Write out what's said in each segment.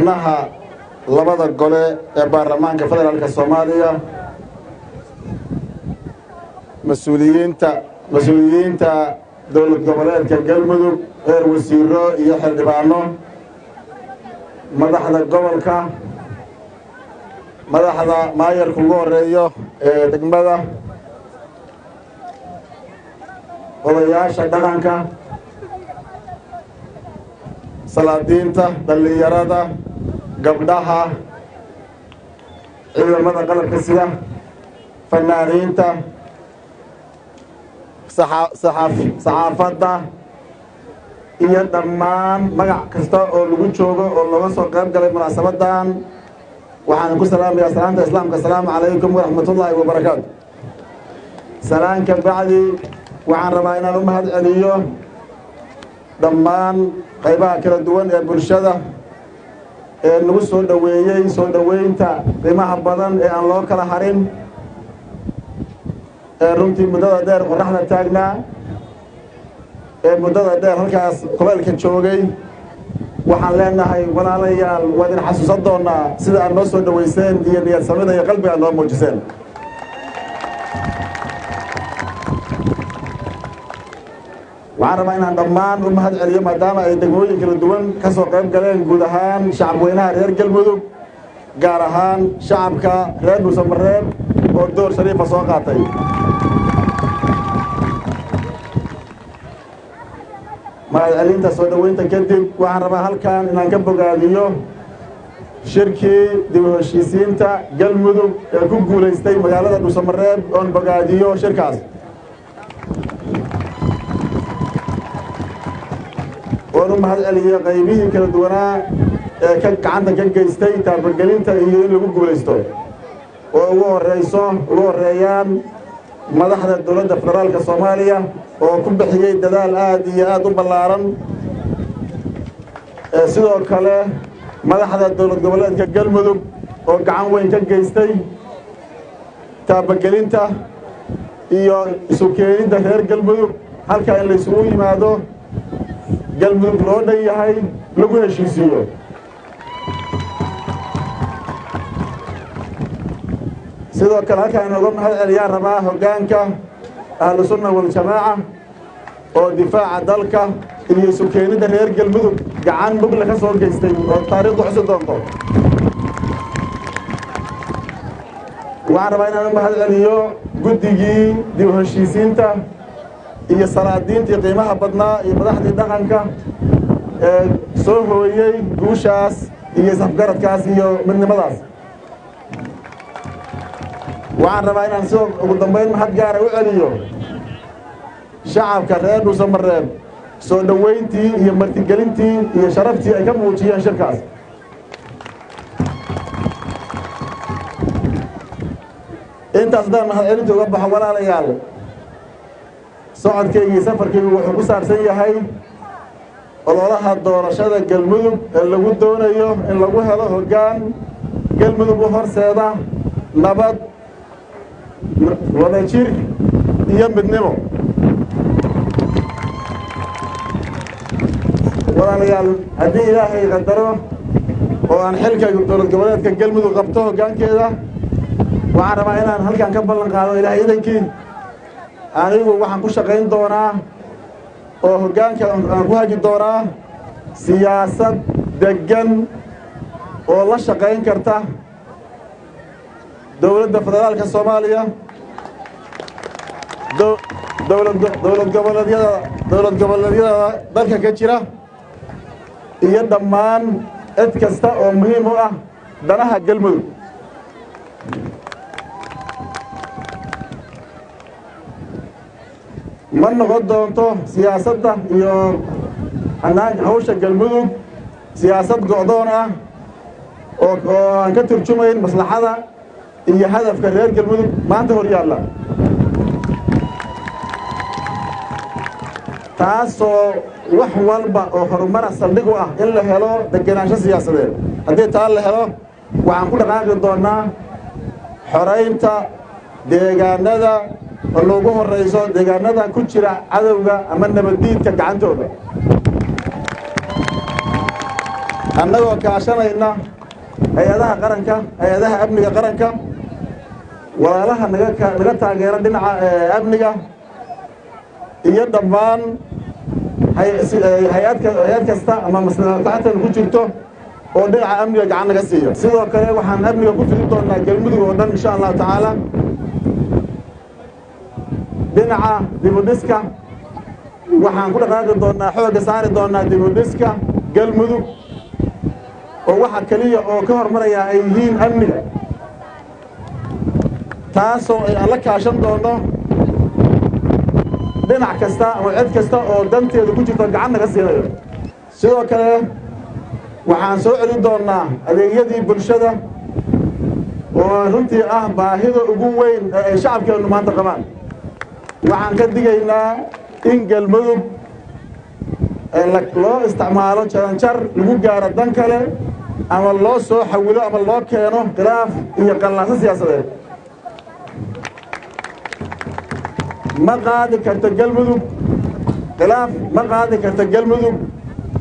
xubnaha labada gole ee baarlamaanka federaalka Soomaaliya mas'uuliyiinta dowlad goboleedka Galmudug heer wasiiro iyo xildhibaano madaxda gobolka madaxda maayarka ugu horeeyo ee degmada odayaasha dhaqanka salaadiinta dhalinyarada gabdhaha ciidamada qalabka sida fanaaniinta saxaafadda iyo dhammaan magac kasta oo lagu joogo oo looga soo qayb galay munaasabadan waxaan ku salaamayaa salaanta islaamka assalaamu calaykum waraxmatullaahi wabarakaatu. salaanka bacdi waxaan rabaa inaan u mahad celiyo dhammaan qaybaha kala duwan ee bulshada ee nagu soo dhoweeyey soo dhoweynta qiimaha badan ee aan loo kala harin ee runtii muddada dheer qorraxda taagnaa ee muddada dheer halkaas kuleelka joogay waxaan leenahay walaalayaal waa idin xasuusan doonaa sida aad noo soo dhoweyseen iyo niyad samida iyo qalbiga aad noo muujiseen. waxaan rabaa inaan dhammaan u mahad celiyo maadaama ay degmooyin kala duwan ka soo qayb galeen guud ahaan shacabweynaha reer Galmudug gaar ahaan shacabka reer Dhuusamareeb oo door shariifa soo qaatay. mahad celinta soo dhoweynta kadib waxaan rabaa halkan inaan ka bogaadiyo shirkii dib u heshiisiinta Galmudug ee ku guulaystay magaalada Dhuusamareeb oon bogaadiyo shirkaas waan u mahad celiyo qaybihii kala duwanaa ee ka gacanta ka geystay taabagelinta iyo in lagu guulaysto oo ugu horeeyaan madaxda dowladda federaalka Soomaaliya oo ku bixiyay dadaal aad iyo aad u ballaaran sidoo kale madaxda dowlad goboleedka Galmudug oo gacan weyn ka geystay taabagelinta iyo isu keenidda reer Galmudug halka in la isugu yimaado Galmudug loo dhan yahay lagu heshiisiyo. sidoo kale halkaan inooga mahad celiyaan rabaa hoggaanka ahlu sunna wal jamaaca oo difaaca dalka iyo isu keenidda reer Galmudug gacan mugle ka soo geystay oo taariikhdu xusi doonto. waxaan rabaa inaan u mahad celiyo guddigii dib u heshiisiinta iyo salaadiintii qiimaha badnaa iyo madaxdii dhaqanka ee soo hooyey guushaas iyo isafgaradkaas iyo midnimadaas. waxaan rabaa inaan sidoo ugu dambayn mahad gaara u celiyo shacabka reer Dhuusamareeb soo dhoweyntii iyo martigelintii iyo sharaftii ay ka muujiyeen shirkaas. intaas haddaan mahad celinta uga baxo walaalayaal socodkaygii safarkaygu wuxuu ku saabsan yahay ololaha doorashada Galmudug ee lagu doonayo in lagu helo hoggaan Galmudug u horseeda nabad wadajir iyo midnimo. walaalayaal haddii ilaahay qadaro oo aan xilka dowlad goboleedka Galmudug qabto hoggaankeeda waxaan rabaa inaan halkan ka ballan qaado ilaahay idankii anigu waxaan ku shaqayn doonaa oo hoggaanka aan ku hagi doonaa siyaasad deggan oo la shaqayn karta dowladda federaalka Soomaaliya dowlad goboleedyada dalka ka jira iyo dhammaan cid kasta oo muhiim u ah danaha Galmudug. ma noqon doonto siyaasadda iyo hawsha Galmudug siyaasad go'doon ah oo aan ka turjumayn maslaxada iyo hadafka reer Galmudug maanta hor yaalla. taasoo wax walba oo horumar saldhig u ah in la helo degenaansho siyaasadeed. haddii taa la helo waxaan ku dhaqaaqi doonaa xoreynta deegaanada oo loogu horeyso deegaanada ku jira cadowga ama nabaddiidka gacantooda. annagoo kaashanayna hay-adaha qaranka hay-adaha amniga qaranka walaalaha naga taageera dhinaca amniga iyo dhammaan hay-ad kasta ama maslaxatan ku jirto oo dhinaca amniga gacan naga siiyo sidoo kale waxaan amniga ku fidi doonaa galmudug oo dhan insha allahu tacaala dhinaca dibudhiska waxaan ku dhaqaaqi doonaa xoogga saari doonaa dibudhiska galmudug oo waxa kaliya oo ka hormaraya ay yihiin amniga taasoo ay alla kaashan doono dhinac kasta ama cid kasta oo danteedu ku jirto gacan naga siinayo sidoo kale waxaan soo celin doonaa adeegyadii bulshada oo runtii ah baahida ugu weyn ee ay shacabkeennu maanta qabaan waxaan ka digaynaa in galmudug loo isticmaalo jaranjar lagu gaaro dan kale ama loo soo xawilo ama loo keeno khilaaf iyo qallaaso siyaasadeed ma qaadi karto galmudug khilaaf ma qaadi karto galmudug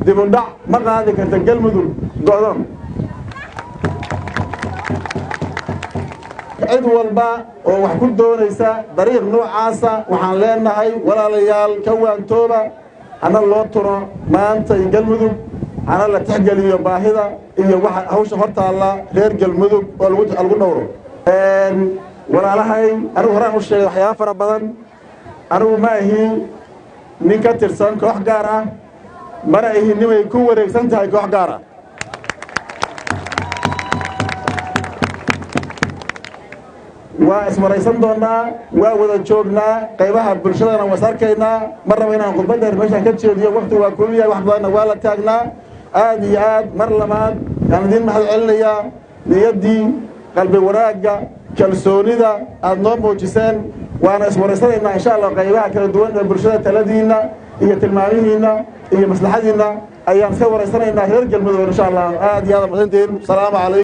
dibudhac ma qaadi karto galmudug go'doon cid walba oo wax ku doonaysa dariiq noocaasa waxaan leenahay walaalayaal ka waantooba hana loo turo maanta galmudug hana la tixgeliyo baahida iyo waxa hawsha hortaalla reer galmudug oo lagu dhowro walaalahay anigu horaan u sheegay waxyaaba fara badan anigu ma ahi nin ka tirsan koox gaar ah mana ahi nimay ku wareegsan tahay koox gaar ah waa ismaraysan doonaa waa wada joognaa qaybaha bulshadana was arkaynaa mar raba inaan khudbaddeer meeshaan ka jeediyo waqti waa kulmiya wax badanna waa la taagnaa aad iyo aad mar labaad yaan idiin mahad celinayaa niyaddii qalbi wanaagga kalsoonida aad noo muujiseen waana iswaraysanaynaa insha allah qaybaha kala duwan ee bulshada taladiinna iyo tilmaamihiinna iyo maslaxadiinna ayaan iska waraysanaynaa reer galmudug insha allah aad iyo aad mahadsantihiin salaamu calaykum